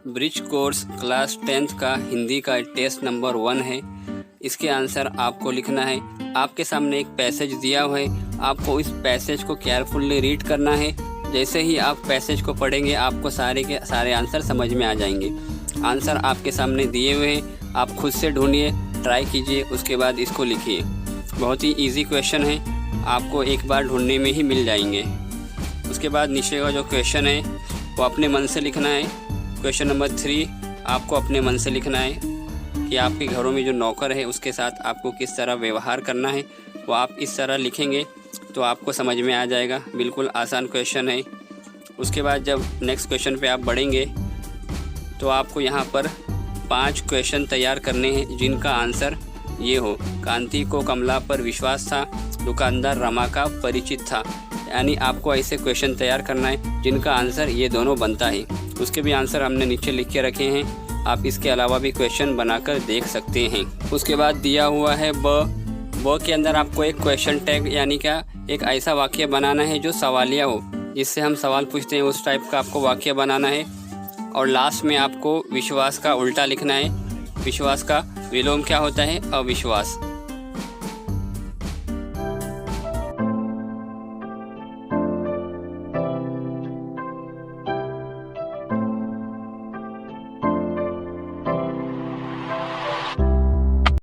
Bridge course class 10th का हिंदी का test number 1 है। इसके आंसर आपको लिखना है। आपके सामने एक पैसेज दिया हुआ है, आपको इस पैसेज को केयरफुली रीड करना है। जैसे ही आप पैसेज को पढ़ेंगे आपको सारे के सारे आंसर समझ में आ जाएंगे। आंसर आपके सामने दिए हुए हैं, आप खुद से ढूंढिए, ट्राई कीजिए, उसके बाद इसको लिखिए। बहुत ही इजी क्वेश्चन है, आपको एक बार ढूंढने में ही मिल जाएंगे। उसके बाद नीचे का जो क्वेश्चन है वो अपने मन से लिखना है। क्वेश्चन नंबर 3 आपको अपने मन से लिखना है कि आपके घरों में जो नौकर है उसके साथ आपको किस तरह व्यवहार करना है। वो आप इस तरह लिखेंगे तो आपको समझ में आ जाएगा। बिल्कुल आसान क्वेश्चन है। उसके बाद जब नेक्स्ट क्वेश्चन पे आप बढ़ेंगे तो आपको यहाँ पर 5 क्वेश्चन तैयार करने हैं जिनका आंसर ये हो। कांति को कमला पर विश्वास था, दुकानदार रमा का परिचित था। यानी आपको ऐसे क्वेश्चन तैयार करना है जिनका आंसर ये दोनों बनता है। उसके भी आंसर हमने नीचे लिख के रखे हैं, आप इसके अलावा भी क्वेश्चन बनाकर देख सकते हैं। उसके बाद दिया हुआ है ब के अंदर आपको एक क्वेश्चन टैग यानी क्या एक ऐसा वाक्य बनाना है जो सवालिया हो, जिससे हम सवाल पूछते हैं उस टाइप का आपको वाक्य बनाना है। और लास्ट में आपको विश्वास का उल्टा लिखना है। विश्वास का विलोम क्या होता है? अविश्वास।